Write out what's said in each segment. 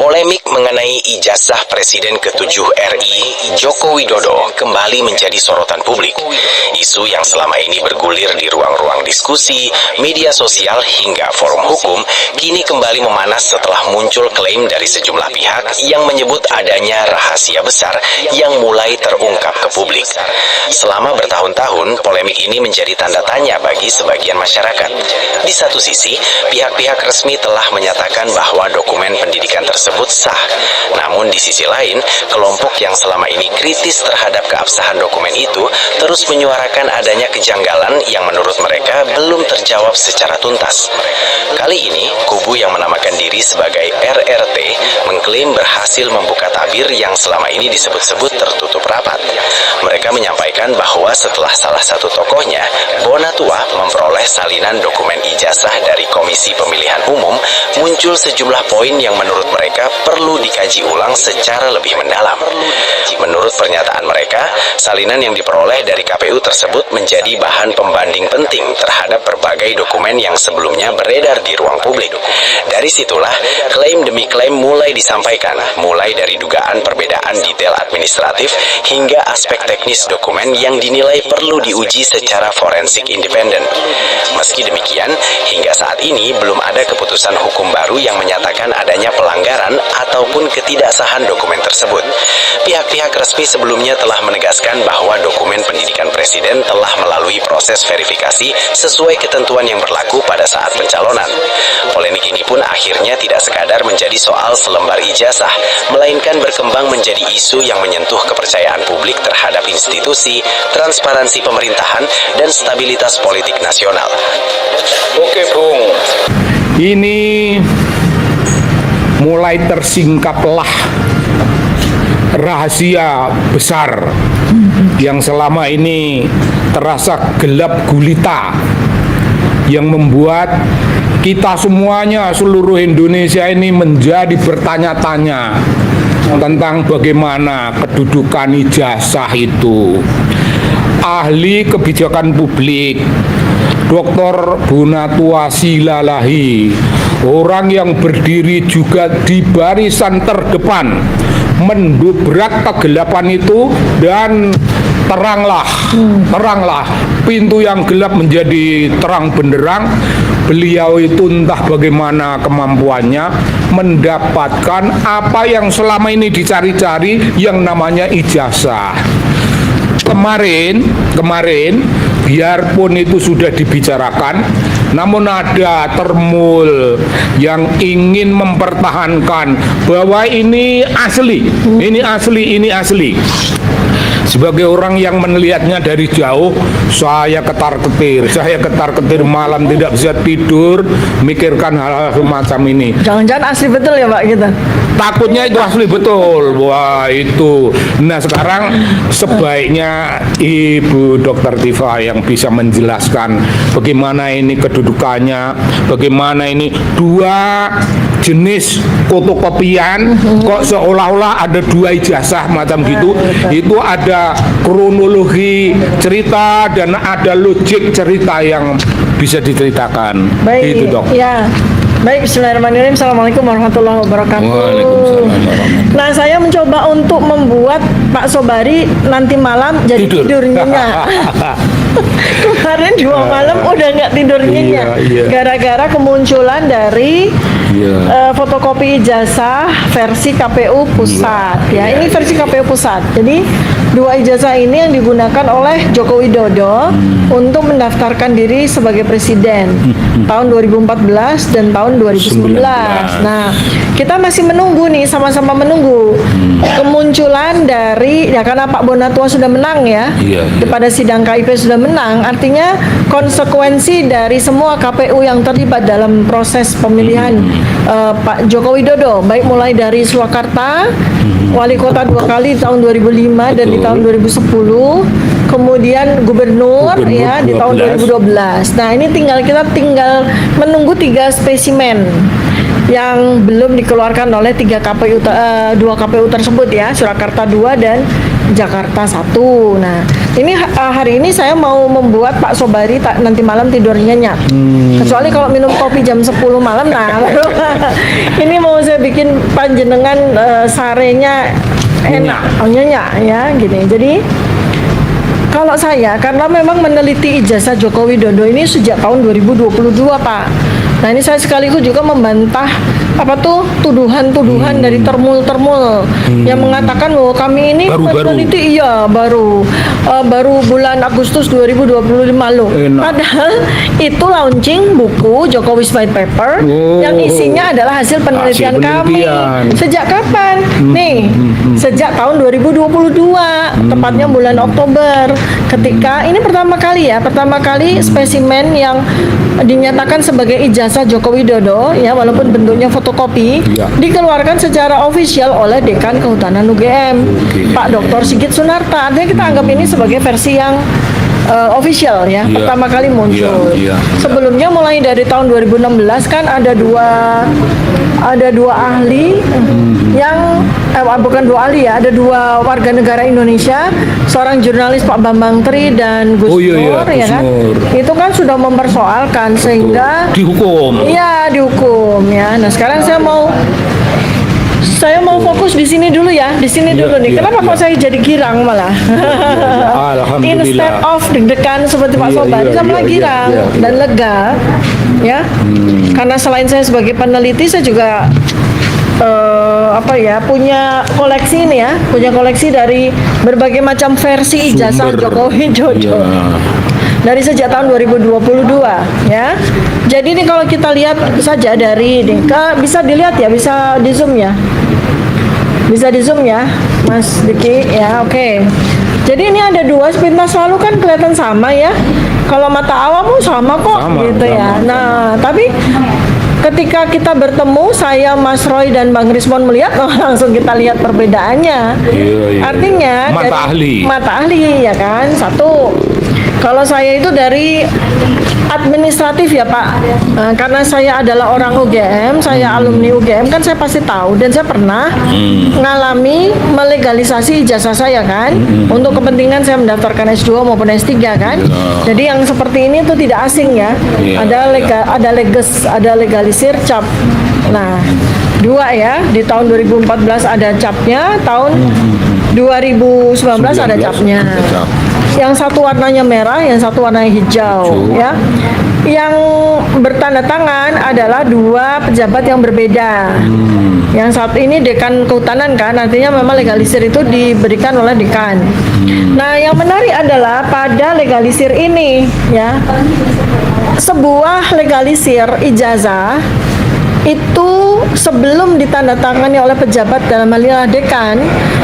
Polemik mengenai ijazah Presiden ke-7 RI Joko Widodo kembali menjadi sorotan publik. Isu yang selama ini bergulir di ruang-ruang diskusi, media sosial hingga forum hukum kini kembali memanas setelah muncul klaim dari sejumlah pihak yang menyebut adanya rahasia besar yang mulai terungkap ke publik. Selama bertahun-tahun, polemik ini menjadi tanda tanya bagi sebagian masyarakat. Di satu sisi, pihak-pihak resmi telah menyatakan bahwa dokumen pendidikan tersebut sah. Namun di sisi lain, kelompok yang selama ini kritis terhadap keabsahan dokumen itu terus menyuarakan adanya kejanggalan yang menurut mereka belum terjawab secara tuntas. Kali ini, kubu yang menamakan diri sebagai RRT mengklaim berhasil membuka tabir yang selama ini disebut-sebut tertutup rapat. Mereka menyampaikan bahwa setelah salah satu tokohnya, Bonatua, memperoleh salinan dokumen ijazah dari Komisi Pemilihan Umum, muncul sejumlah poin yang menurut mereka perlu dikaji ulang secara lebih mendalam. Menurut pernyataan mereka, salinan yang diperoleh dari KPU tersebut menjadi bahan pembanding penting terhadap berbagai dokumen yang sebelumnya beredar di ruang publik. Dari situlah, klaim demi klaim mulai disampaikan, mulai dari dugaan perbedaan detail administratif hingga aspek teknis dokumen yang dinilai perlu diuji secara forensik independen. Meski demikian, hingga saat ini belum ada keputusan hukum baru yang menyatakan adanya pelanggaran ataupun ketidaksahan dokumen tersebut. Pihak-pihak resmi sebelumnya telah menegaskan bahwa dokumen pendidikan Presiden telah melalui proses verifikasi sesuai ketentuan yang berlaku pada saat pencalonan. Polemik ini pun akhirnya tidak sekadar menjadi soal selembar ijazah, melainkan berkembang menjadi isu yang menyentuh kepercayaan publik terhadap institusi, transparansi pemerintahan, dan stabilitas politik nasional. Oke, Bung. Ini mulai tersingkaplah rahasia besar yang selama ini terasa gelap gulita, yang membuat kita semuanya, seluruh Indonesia ini menjadi bertanya-tanya tentang bagaimana kedudukan ijazah itu. Ahli kebijakan publik Dr. Bonatua Silalahi, orang yang berdiri juga di barisan terdepan mendobrak kegelapan itu, dan teranglah pintu yang gelap menjadi terang benderang. Beliau itu entah bagaimana kemampuannya mendapatkan apa yang selama ini dicari-cari, yang namanya ijazah. Kemarin biarpun itu sudah dibicarakan, namun ada termul yang ingin mempertahankan bahwa ini asli. Sebagai orang yang melihatnya dari jauh, saya ketar-ketir malam tidak bisa tidur mikirkan hal-hal semacam ini. Jangan-jangan asli betul ya Pak gitu? Takutnya itu asli betul. Wah itu. Nah sekarang sebaiknya Ibu Dr. Tifa yang bisa menjelaskan bagaimana ini kedudukannya, bagaimana ini dua jenis fotokopian kok seolah-olah ada dua ijazah macam gitu. Itu ada kronologi cerita dan ada logik cerita yang bisa diceritakan. Baik, itu dok. Ya. Baik, bismillahirrahmanirrahim. Assalamualaikum warahmatullahi wabarakatuh. Nah, saya mencoba untuk membuat Pak Sobari nanti malam jadi tidur nyenyak. Kemarin 2 malam udah nggak tidur nyenyak, gara-gara kemunculan dari fotokopi ijazah versi KPU Pusat. Ya, ini versi KPU Pusat. Jadi 2 ijazah ini yang digunakan oleh Joko Widodo untuk mendaftarkan diri sebagai presiden tahun 2014 dan tahun 2019. Nah, kita masih menunggu nih, sama-sama menunggu kemunculan dari, ya karena Pak Bonatua sudah menang ya, pada sidang KIP sudah menang, artinya konsekuensi dari semua KPU yang terlibat dalam proses pemilihan Pak Joko Widodo, baik mulai dari Surakarta, wali kota 2 kali tahun 2005 dan di tahun 2010, kemudian gubernur ya di tahun 2012. Nah, ini kita tinggal menunggu 3 spesimen yang belum dikeluarkan oleh 2 KPU tersebut ya, Surakarta 2 dan Jakarta 1. Nah, ini hari ini saya mau membuat Pak Sobari nanti malam tidur nyenyak. Kecuali kalau minum kopi jam 10 malam, nah baru ini mau saya bikin panjenengan sarenya enak, nyenyak ya gini. Jadi kalau saya, karena memang meneliti ijazah Joko Widodo ini sejak tahun 2022, Pak. Nah, ini saya sekaligus juga membantah tuduhan-tuduhan dari termul-termul yang mengatakan bahwa kami ini meneliti baru bulan Agustus 2025 loh. Padahal itu launching buku Jokowi's White Paper yang isinya adalah hasil penelitian kami. Sejak kapan? Nih, sejak tahun 2022, tepatnya bulan Oktober. Ketika ini pertama kali spesimen yang dinyatakan sebagai ijazah Joko Widodo ya, walaupun bentuknya fotokopi, dikeluarkan secara ofisial oleh Dekan Kehutanan UGM, Pak Dr. Sigit Sunarta. Artinya kita anggap ini sebagai versi yang official ya, pertama kali muncul. Sebelumnya mulai dari tahun 2016 kan ada dua ahli yang bukan dua ahli ya, ada dua warga negara Indonesia, seorang jurnalis Pak Bambang Tri dan Gus Nur ya kan. Itu kan sudah mempersoalkan sehingga dihukum. Iya, dihukum ya. Nah, sekarang saya mau fokus di sini dulu ya, di sini dulu nih. Kenapa kok saya jadi girang malah? Instead of deg-degan seperti Pak Sobari, saya malah girang dan lega, ya. Karena selain saya sebagai peneliti, saya juga punya koleksi ini ya, punya koleksi dari berbagai macam versi ijazah Joko Widodo. Dari sejak tahun 2022 ya. Jadi ini kalau kita lihat saja dari ini, bisa dilihat ya, bisa di zoom ya. Bisa di zoom ya, Mas Diki ya, oke. Jadi ini ada dua sepintas lalu kan kelihatan sama ya. Kalau mata awam sama kok gitu ya. Nah, tapi ketika kita bertemu, saya, Mas Roy dan Bang Rismon melihat, langsung kita lihat perbedaannya. Artinya mata ahli ya kan. Satu, kalau saya itu dari administratif ya Pak, karena saya adalah orang UGM, saya alumni UGM kan, saya pasti tahu dan saya pernah mengalami melegalisasi ijazah saya kan, untuk kepentingan saya mendaftarkan S2 maupun S3 kan. Jadi yang seperti ini tuh tidak asing ya. Ada legalisir cap. Nah, dua ya, di tahun 2014 ada capnya, tahun 2019 ada capnya. Yang satu warnanya merah, yang satu warnanya hijau, ya. Yang bertanda tangan adalah dua pejabat yang berbeda. Yang satu ini dekan kehutanan kan, artinya memang legalisir itu diberikan oleh dekan. Nah, yang menarik adalah pada legalisir ini, ya, sebuah legalisir ijazah itu sebelum ditandatangani oleh pejabat dalam hal ini dekan,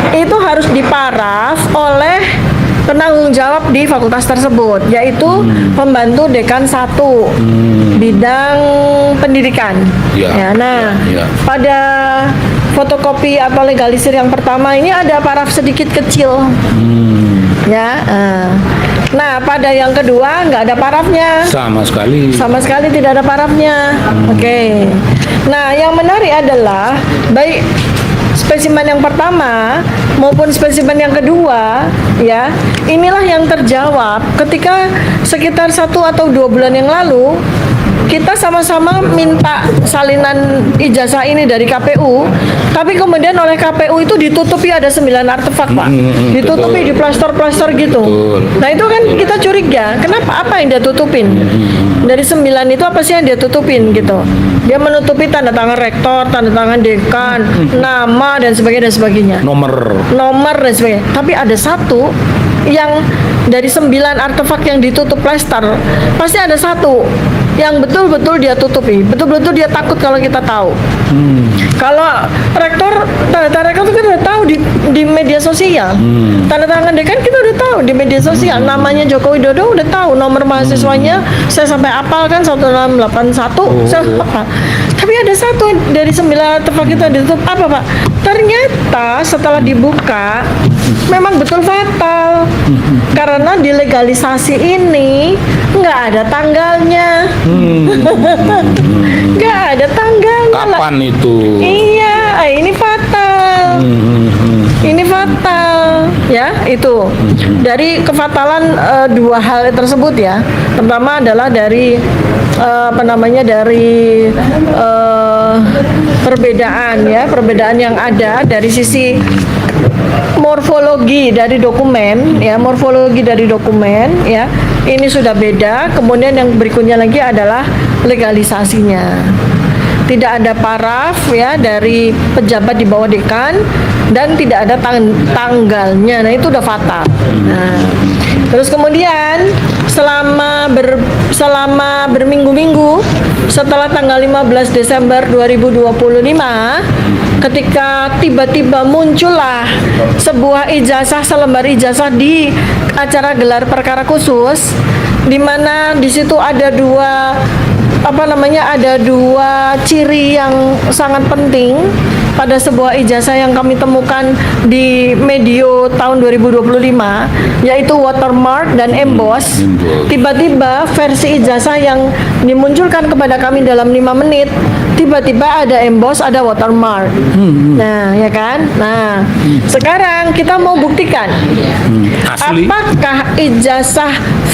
itu harus diparaf oleh penanggung jawab di fakultas tersebut, yaitu pembantu dekan 1 bidang pendidikan. Pada fotokopi atau legalisir yang pertama ini ada paraf sedikit kecil, ya. Nah, pada yang kedua nggak ada parafnya. Sama sekali tidak ada parafnya. Oke. Nah, yang menarik adalah baik spesimen yang pertama maupun spesimen yang kedua, ya, inilah yang terjawab ketika sekitar 1 atau 2 bulan yang lalu kita sama-sama minta salinan ijazah ini dari KPU, tapi kemudian oleh KPU itu ditutupi, ada 9 artefak Pak, ditutupi di plaster-plaster gitu. Nah, itu kan kita curiga, kenapa, apa yang dia tutupin? Dari 9 itu apa sih yang dia tutupin gitu? Dia menutupi tanda tangan rektor, tanda tangan dekan, nama dan sebagainya, nomor dan sebagainya. Tapi ada satu yang dari 9 artefak yang ditutup plaster, pasti ada satu yang betul-betul dia tutupi, betul-betul dia takut kalau kita tahu. Kalau rektor, tanda rektor kita udah tahu di media sosial, tanda tangan dekan kita udah tahu di media sosial, namanya Joko Widodo udah tahu, nomor mahasiswanya saya sampai apal kan, 1681 saya apal. Tapi ada satu dari 9 artefak kita ditutup, apa Pak? Ternyata setelah dibuka memang betul fatal, karena di legalisasi ini nggak ada tanggalnya. Nggak ada tanggalnya. Kapan itu? Iya, ini fatal. Ini fatal, ya. itu. Dari kefatalan dua hal tersebut ya. Pertama adalah dari dari perbedaan yang ada dari sisi morfologi dari dokumen ya, ini sudah beda. Kemudian yang berikutnya lagi adalah legalisasinya. Tidak ada paraf ya dari pejabat di bawah dekan dan tidak ada tanggalnya. Nah, itu udah fatal. Nah, terus kemudian selama berminggu-minggu setelah tanggal 15 Desember 2025, ketika tiba-tiba muncullah sebuah ijazah, selembar ijazah di acara gelar perkara khusus, di mana di situ ada dua ciri yang sangat penting pada sebuah ijazah yang kami temukan di medio tahun 2025, yaitu watermark dan emboss. Tiba-tiba versi ijazah yang dimunculkan kepada kami dalam 5 menit, tiba-tiba ada emboss, ada watermark. Nah, ya kan? Nah, sekarang kita mau buktikan Asli. apakah ijazah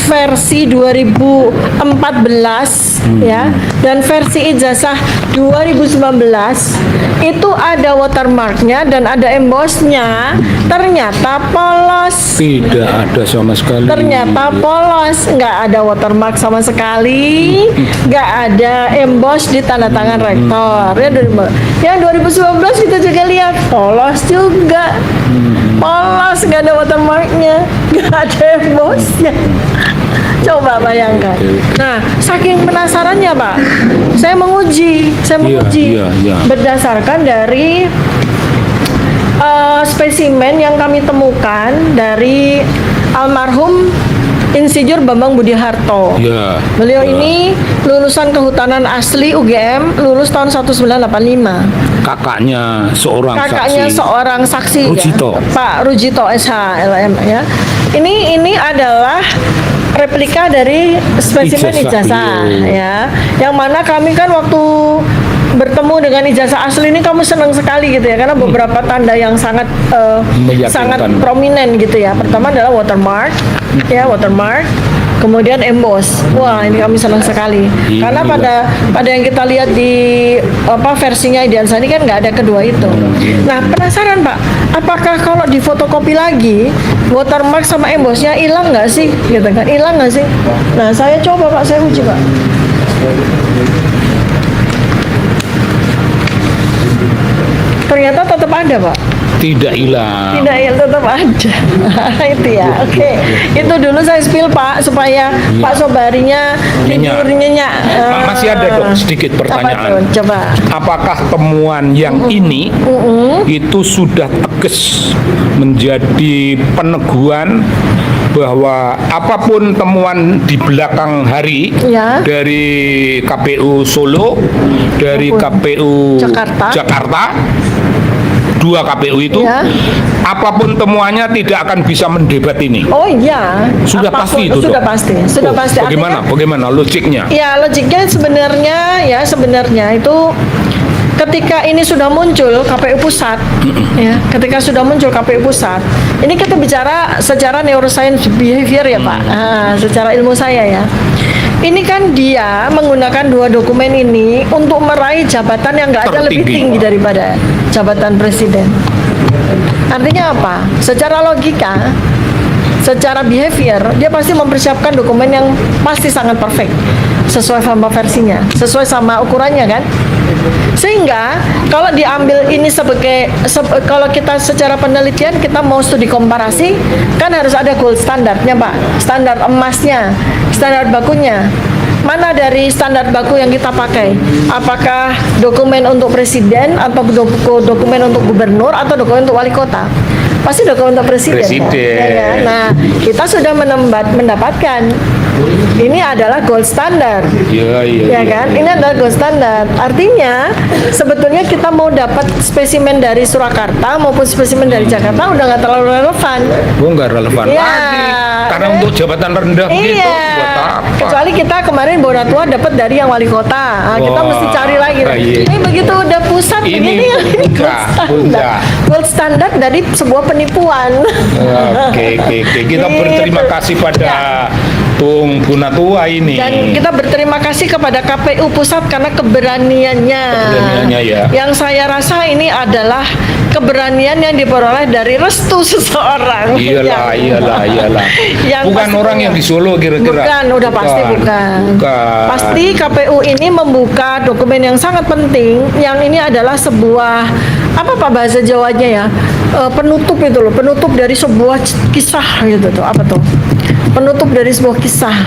versi 2014 ya dan versi ijazah 2019 itu ada watermarknya dan ada embossnya. Ternyata polos. Tidak ada sama sekali. Ternyata polos, nggak ada watermark sama sekali, nggak ada emboss di tanda tangan rektor. Yang 2019 kita juga lihat polos juga, polos, nggak ada watermarknya, nggak ada embossnya. Coba bayangkan. Nah, saking penasarannya Pak, saya menguji berdasarkan dari spesimen yang kami temukan dari almarhum Insinyur Bambang Budi Harto. Beliau ini lulusan kehutanan asli UGM, lulus tahun 1985. Kakaknya seorang saksi Rujito. ya, Pak Rujito SH LM ya. Ini adalah replika dari spesimen ijazah ya. Yang mana kami kan waktu bertemu dengan ijazah asli ini kamu senang sekali gitu ya, karena beberapa tanda yang sangat prominen gitu ya. Pertama adalah watermark. Kemudian emboss. Wah, ini kami senang sekali. Karena pada yang kita lihat di versinya Idiansa ini kan nggak ada kedua itu. Nah, penasaran Pak, apakah kalau difotokopi lagi watermark sama embossnya hilang nggak sih? Gitu kan? Hilang nggak sih? Nah, saya coba Pak, saya uji Pak. Ternyata tetap ada Pak. Tidak hilang. Tidak hilang, tetap ada. Itu ya. Oke. Itu dulu saya spill Pak supaya Pak Sobarinya tidur nyenyak. Masih ada dong sedikit pertanyaan. Coba. Apakah temuan yang ini itu sudah tegas menjadi peneguhan bahwa apapun temuan di belakang hari dari KPU Solo, dari KPU Jakarta, dua KPU itu, apapun temuannya tidak akan bisa mendebat ini. Oh iya. Sudah pasti itu. Sudah pasti. Bagaimana logiknya? Ya, logiknya sebenarnya itu ketika ini sudah muncul KPU pusat, ketika sudah muncul KPU pusat, ini kita bicara secara neuroscience behavior ya Pak, secara ilmu saya ya. Ini kan dia menggunakan dua dokumen ini untuk meraih jabatan yang nggak ada lebih tinggi daripada jabatan presiden. Artinya apa? Secara logika, secara behavior, dia pasti mempersiapkan dokumen yang pasti sangat perfect, sesuai sama versinya, sesuai sama ukurannya kan. Sehingga kalau diambil ini kalau kita secara penelitian kita mau studi komparasi, kan harus ada gold standarnya Pak, standar emasnya, standar bakunya. Mana dari standar baku yang kita pakai? Apakah dokumen untuk presiden atau dokumen untuk gubernur atau dokumen untuk wali kota? Pasti dokumen untuk presiden. Ya, ya. Nah, kita sudah mendapatkan ini adalah gold standard. Iya, Ya kan? Ini adalah gold standard. Artinya sebetulnya kita mau dapat spesimen dari Surakarta maupun spesimen dari Jakarta udah nggak terlalu relevan. Oh, nggak relevan Iya. lagi. Karena untuk jabatan rendah gitu, Iya. buat apa? Kecuali kita kemarin Boratua dapat dari yang wali kota. Nah, kita Wah, mesti cari lagi. iya. Ini begitu udah pusat Ini begini ya. Ini gold puncak, standard. puncak. Gold standard dari sebuah penipuan. Oke. Kita Gitu. berterima kasih pada Bung Bonatua ini. Dan kita berterima kasih kepada KPU Pusat karena keberaniannya. Keberaniannya, ya. Yang saya rasa ini adalah keberanian yang diperoleh dari restu seseorang. Iyalah. Yang Bukan pasti orang punya. yang di Solo kira-kira. Bukan, udah pasti bukan. Pasti KPU ini membuka dokumen yang sangat penting. Yang ini adalah sebuah apa Pak bahasa Jawanya ya? Penutup itu loh, penutup dari sebuah kisah gitu tuh. Apa tuh? Penutup dari sebuah kisah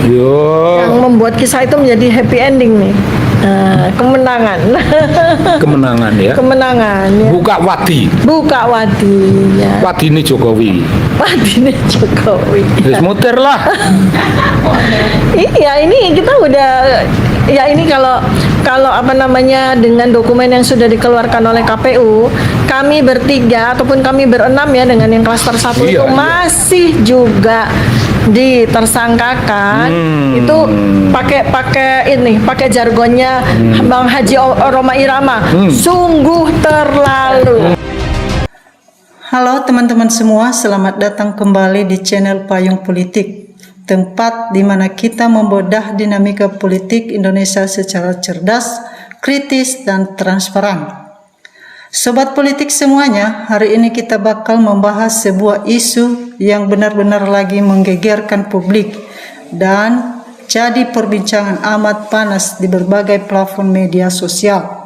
Yo, yang membuat kisah itu menjadi happy ending nih. Kemenangan. kemenangan ya. Kemenangan ya. Buka wadi. Buka wadi ya. Wadi ini Jokowi. Wadinya Jokowi. Terus muter lah. Iya, ini kita udah ya ini kalau apa namanya dengan dokumen yang sudah dikeluarkan oleh KPU, kami bertiga ataupun kami berenam ya dengan yang klaster 1 itu Iya. masih juga ditersangkakan. Itu pakai jargonnya Bang Haji Roma Irama. Sungguh terlalu. Halo teman-teman semua, selamat datang kembali di channel Payung Politik, tempat di mana kita membedah dinamika politik Indonesia secara cerdas, kritis, dan transparan. Sobat politik semuanya, hari ini kita bakal membahas sebuah isu yang benar-benar lagi menggegerkan publik dan jadi perbincangan amat panas di berbagai platform media sosial.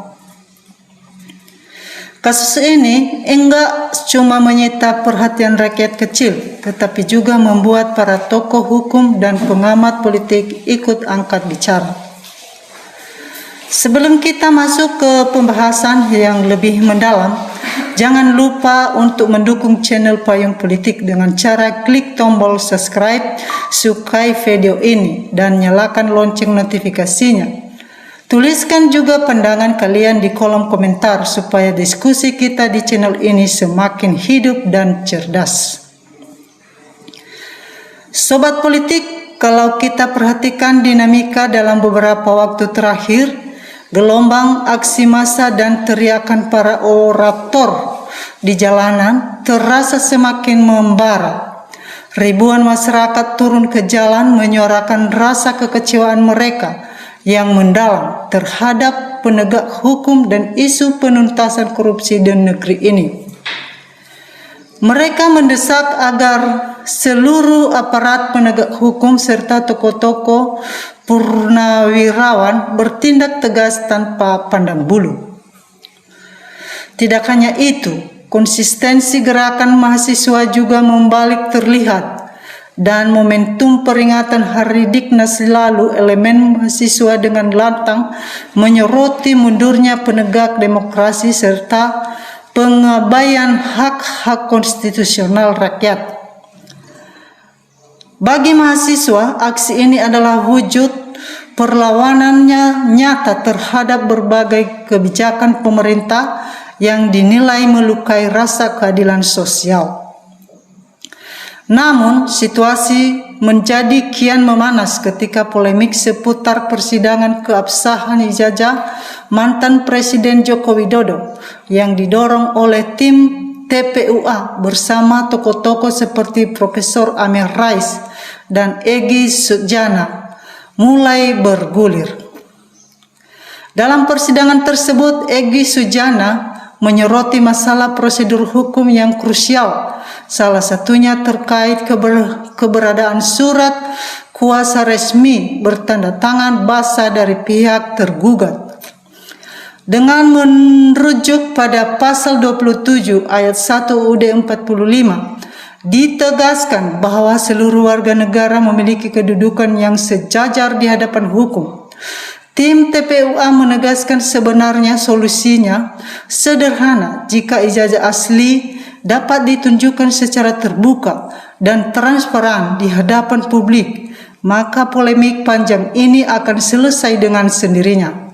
Kasus ini enggak cuma menyita perhatian rakyat kecil, tetapi juga membuat para tokoh hukum dan pengamat politik ikut angkat bicara. Sebelum kita masuk ke pembahasan yang lebih mendalam, jangan lupa untuk mendukung channel Payung Politik dengan cara klik tombol subscribe, sukai video ini, dan nyalakan lonceng notifikasinya. Tuliskan juga pandangan kalian di kolom komentar supaya diskusi kita di channel ini semakin hidup dan cerdas. Sobat politik, kalau kita perhatikan dinamika dalam beberapa waktu terakhir, gelombang aksi massa dan teriakan para orator di jalanan terasa semakin membara. Ribuan masyarakat turun ke jalan menyuarakan rasa kekecewaan mereka yang mendalam terhadap penegak hukum dan isu penuntasan korupsi di negeri ini. Mereka mendesak agar seluruh aparat penegak hukum serta tokoh-tokoh purnawirawan bertindak tegas tanpa pandang bulu. Tidak hanya itu, konsistensi gerakan mahasiswa juga membalik terlihat. Dan momentum peringatan Hari Dignas lalu, elemen mahasiswa dengan lantang menyoroti mundurnya penegak demokrasi serta pengabaian hak-hak konstitusional rakyat. Bagi mahasiswa, aksi ini adalah wujud perlawanannya nyata terhadap berbagai kebijakan pemerintah yang dinilai melukai rasa keadilan sosial. Namun, situasi menjadi kian memanas ketika polemik seputar persidangan keabsahan ijazah mantan Presiden Joko Widodo yang didorong oleh tim TPUA bersama tokoh-tokoh seperti Profesor Amin Rais dan Egy Sujana mulai bergulir. Dalam persidangan tersebut, Egy Sujana menyoroti masalah prosedur hukum yang krusial, salah satunya terkait keberadaan surat kuasa resmi bertanda tangan basah dari pihak tergugat. Dengan merujuk pada pasal 27 ayat 1 UUD 45, ditegaskan bahwa seluruh warga negara memiliki kedudukan yang sejajar di hadapan hukum. Tim TPUA menegaskan sebenarnya solusinya sederhana jika ijazah asli dapat ditunjukkan secara terbuka dan transparan di hadapan publik maka polemik panjang ini akan selesai dengan sendirinya.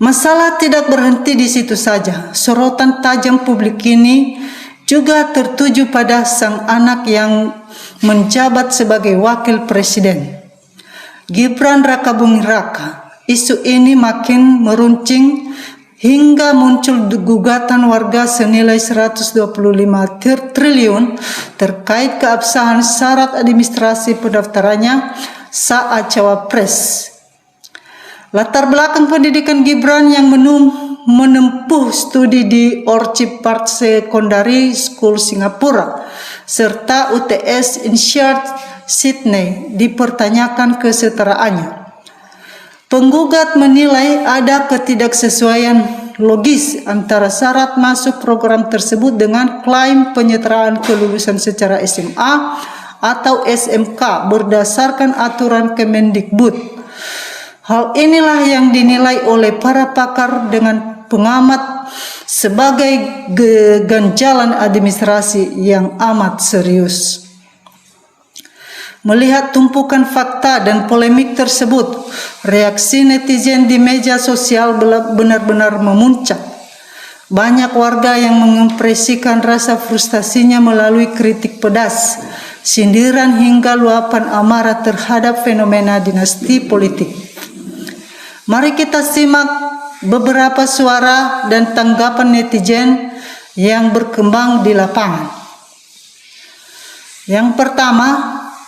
Masalah tidak berhenti di situ saja. Sorotan tajam publik ini juga tertuju pada sang anak yang menjabat sebagai wakil presiden, Gibran Rakabuming Raka. Isu ini makin meruncing hingga muncul gugatan warga senilai 125 triliun terkait keabsahan syarat administrasi pendaftarannya saat cawapres. Latar belakang pendidikan Gibran yang menempuh studi di Orchid Park Secondary School Singapura serta UTS INSEAD Sydney dipertanyakan kesetaraannya. Penggugat menilai ada ketidaksesuaian logis antara syarat masuk program tersebut dengan klaim penyetaraan kelulusan secara SMA atau SMK berdasarkan aturan Kemendikbud. Hal inilah yang dinilai oleh para pakar dengan pengamat sebagai ganjalan administrasi yang amat serius. Melihat tumpukan fakta dan polemik tersebut, reaksi netizen di media sosial benar-benar memuncak. Banyak warga yang mengekspresikan rasa frustasinya melalui kritik pedas, sindiran hingga luapan amarah terhadap fenomena dinasti politik. Mari kita simak beberapa suara dan tanggapan netizen yang berkembang di lapangan. Yang pertama,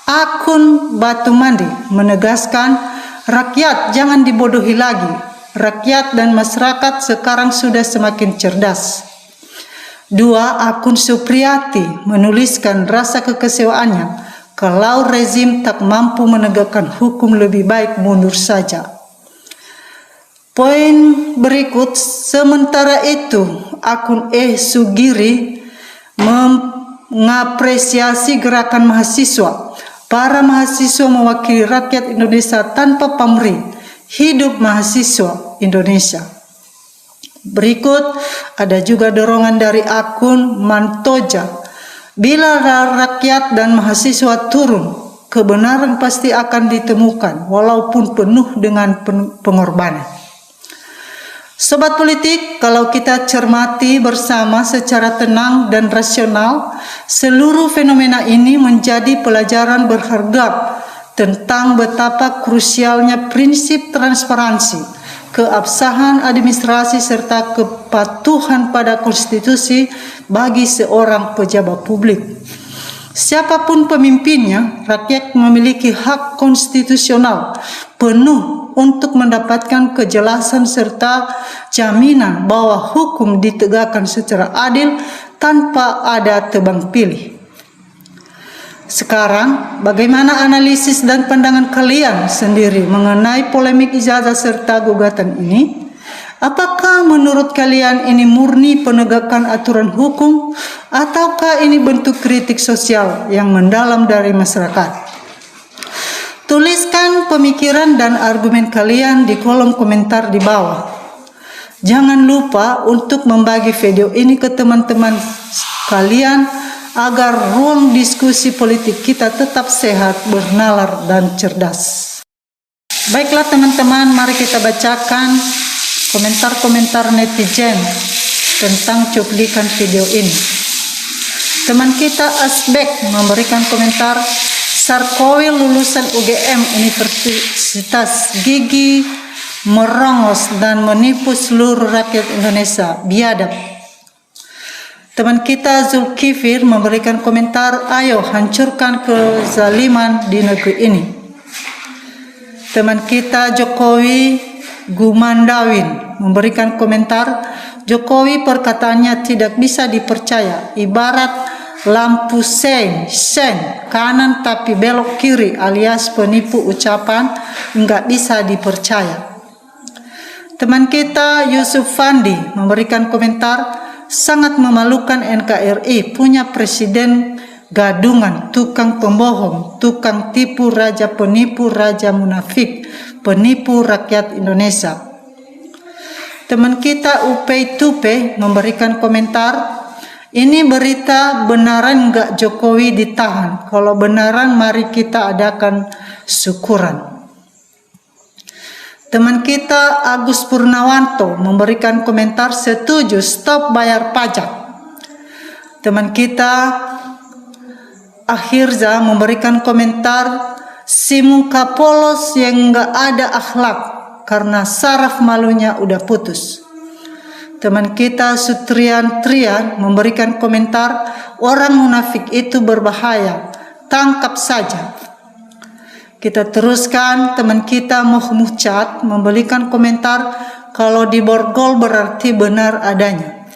akun Batu Mandi menegaskan rakyat jangan dibodohi lagi. Rakyat dan masyarakat sekarang sudah semakin cerdas. 2. Akun Supriyati menuliskan rasa kekecewaannya kalau rezim tak mampu menegakkan hukum, lebih baik mundur saja. Poin berikut, sementara itu akun Sugiri mengapresiasi gerakan mahasiswa. Para mahasiswa mewakili rakyat Indonesia tanpa pamrih. Hidup mahasiswa Indonesia. Berikut ada juga dorongan dari akun Mantoja. Bila rakyat dan mahasiswa turun, kebenaran pasti akan ditemukan walaupun penuh dengan pengorbanan. Sobat politik, kalau kita cermati bersama secara tenang dan rasional, seluruh fenomena ini menjadi pelajaran berharga tentang betapa krusialnya prinsip transparansi, keabsahan administrasi serta kepatuhan pada konstitusi bagi seorang pejabat publik. Siapapun pemimpinnya, rakyat memiliki hak konstitusional penuh untuk mendapatkan kejelasan serta jaminan bahwa hukum ditegakkan secara adil tanpa ada tebang pilih. Sekarang, bagaimana analisis dan pandangan kalian sendiri mengenai polemik ijazah serta gugatan ini? Apakah menurut kalian ini murni penegakan aturan hukum ataukah ini bentuk kritik sosial yang mendalam dari masyarakat? Tuliskan pemikiran dan argumen kalian di kolom komentar di bawah. Jangan lupa untuk membagi video ini ke teman-teman kalian agar ruang diskusi politik kita tetap sehat, bernalar, dan cerdas. Baiklah teman-teman, mari kita bacakan komentar-komentar netizen tentang cuplikan video ini. Teman kita Asbek memberikan komentar, Sarkowi lulusan UGM Universitas Gigi merongos dan menipu seluruh rakyat Indonesia, biadab. Teman kita Zulkifir memberikan komentar, ayo hancurkan kezaliman di negeri ini. Teman kita Jokowi Gumandawin memberikan komentar, Jokowi perkataannya tidak bisa dipercaya, ibarat lampu sen kanan tapi belok kiri alias penipu ucapan, enggak bisa dipercaya. Teman kita Yusuf Fandi memberikan komentar, sangat memalukan NKRI punya presiden gadungan, tukang pembohong, tukang tipu, raja penipu, raja munafik, penipu rakyat Indonesia. Teman kita Upay Tupe memberikan komentar, Ini berita benaran enggak Jokowi ditahan? Kalau benaran mari kita adakan syukuran. Teman kita Agus Purnawanto memberikan komentar setuju stop bayar pajak. Teman kita Akhirza memberikan komentar si muka polos yang enggak ada akhlak karena saraf malunya udah putus. Teman kita Sutrian Trian memberikan komentar orang munafik itu berbahaya, tangkap saja. Kita teruskan, teman kita Muhmucat memberikan komentar kalau diborgol berarti benar adanya.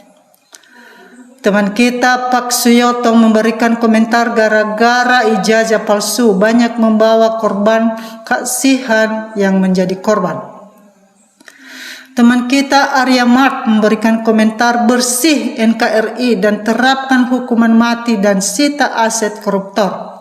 Teman kita Pak Suyoto memberikan komentar gara-gara ijazah palsu banyak membawa korban, kasihan yang menjadi korban. Teman kita Arya Mart memberikan komentar bersih NKRI dan terapkan hukuman mati dan sita aset koruptor.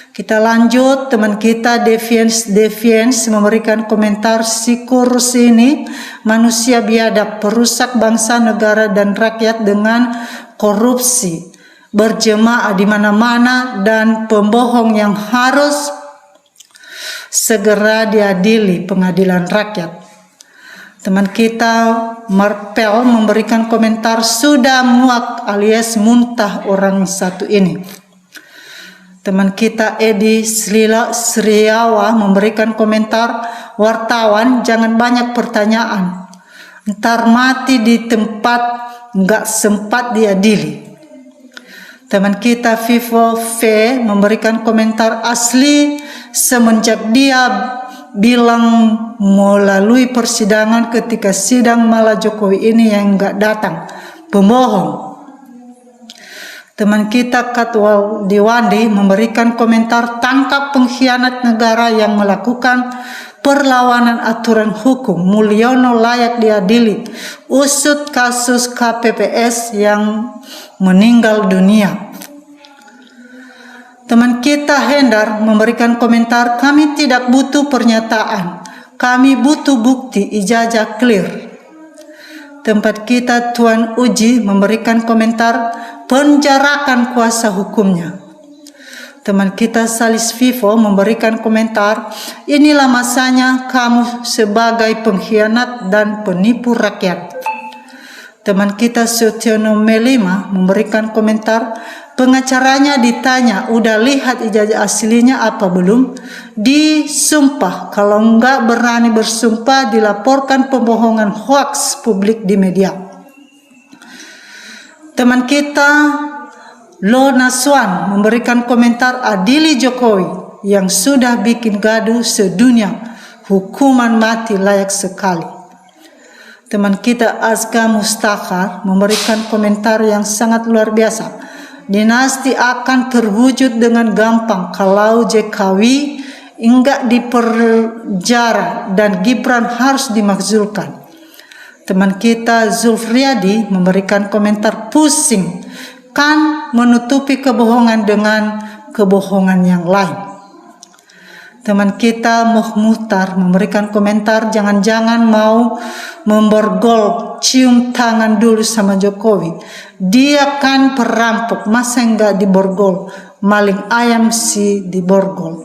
Kita lanjut, teman kita Deviance memberikan komentar si kurus ini manusia biadab, perusak bangsa, negara dan rakyat dengan korupsi, berjemaah di mana-mana dan pembohong yang harus segera diadili pengadilan rakyat. Teman kita Marpel memberikan komentar sudah muak alias muntah orang satu ini. Teman kita Edi Sriawa memberikan komentar wartawan jangan banyak pertanyaan. Ntar mati di tempat nggak sempat diadili. Teman kita Vivo V memberikan komentar asli semenjak dia bilang melalui persidangan ketika sidang malah Jokowi ini yang enggak datang, pembohong. Teman kita Katwa Diwandi memberikan komentar tangkap pengkhianat negara yang melakukan perlawanan aturan hukum, Mulyono layak diadili, usut kasus KPPS yang meninggal dunia. Teman kita Hendar memberikan komentar kami tidak butuh pernyataan, kami butuh bukti ijazah clear. Tempat kita Tuan Uji memberikan komentar penjarakan kuasa hukumnya. Teman kita Salis Vivo memberikan komentar inilah masanya kamu sebagai pengkhianat dan penipu rakyat. Teman kita Sutiono Melima memberikan komentar pengacaranya ditanya udah lihat ijazah aslinya apa belum, disumpah kalau enggak berani bersumpah dilaporkan pembohongan hoaks publik di media. Teman kita Lona Swan memberikan komentar adili Jokowi yang sudah bikin gaduh sedunia, hukuman mati layak sekali. Teman kita Azka Mustakar memberikan komentar yang sangat luar biasa. Dinasti akan terwujud dengan gampang kalau Jokowi enggak dipenjara dan Gibran harus dimakzulkan. Teman kita Zulfriadi memberikan komentar pusing kan menutupi kebohongan dengan kebohongan yang lain. Teman kita Muhtar memberikan komentar jangan-jangan mau memborgol cium tangan dulu sama Jokowi. Dia kan perampok, masa enggak diborgol? Maling ayam sih diborgol.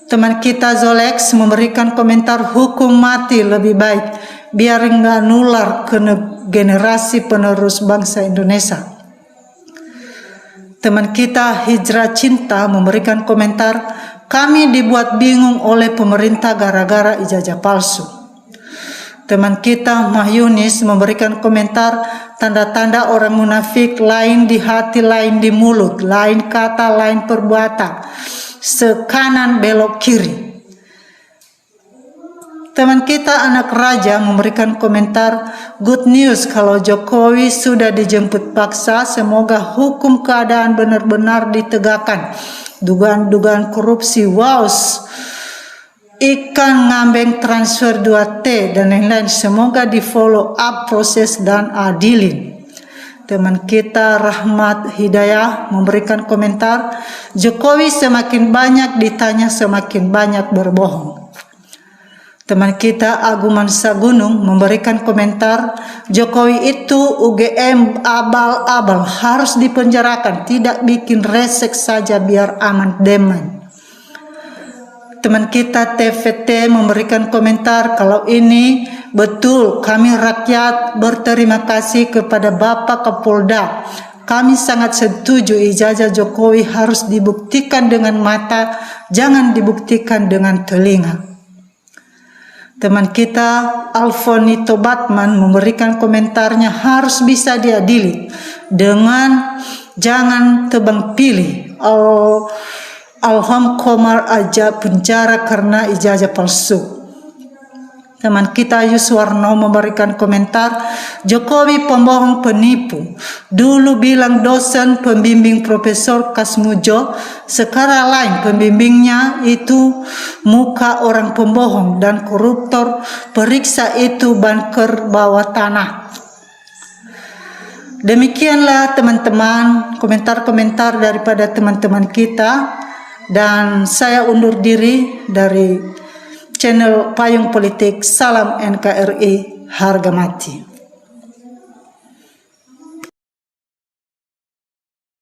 Teman kita Zolex memberikan komentar hukum mati lebih baik biar enggak nular ke generasi penerus bangsa Indonesia. Teman kita Hijrah Cinta memberikan komentar kami dibuat bingung oleh pemerintah gara-gara ijazah palsu. Teman kita Mahyunis memberikan komentar tanda-tanda orang munafik lain di hati, lain di mulut, lain kata, lain perbuatan, sekanan belok kiri. Teman kita Anak Raja memberikan komentar good news kalau Jokowi sudah dijemput paksa, semoga hukum keadaan benar-benar ditegakkan. Dugaan-dugaan korupsi, ikan ngambeng transfer 2T dan lain-lain semoga di follow up proses dan adilin. Teman kita Rahmat Hidayah memberikan komentar Jokowi semakin banyak ditanya semakin banyak berbohong. Teman kita Aguman Sagunung memberikan komentar, Jokowi itu UGM abal-abal, harus dipenjarakan, tidak bikin resek saja biar aman demen. Teman kita TVT memberikan komentar, kalau ini betul, kami rakyat berterima kasih kepada Bapak Kapolda. Kami sangat setuju ijazah Jokowi harus dibuktikan dengan mata, jangan dibuktikan dengan telinga. Teman kita Alfonito Batman memberikan komentarnya, harus bisa diadili dengan jangan tebang pilih. Alham Komar aja penjara karena ijazah palsu. Teman kita Yuswarno memberikan komentar, Jokowi pembohong penipu. Dulu bilang dosen pembimbing Profesor Kasmujo, sekarang lain pembimbingnya itu muka orang pembohong dan koruptor, periksa itu bunker bawah tanah. Demikianlah teman-teman komentar-komentar daripada teman-teman kita, dan saya undur diri dari channel Payung Politik. Salam NKRI, harga mati.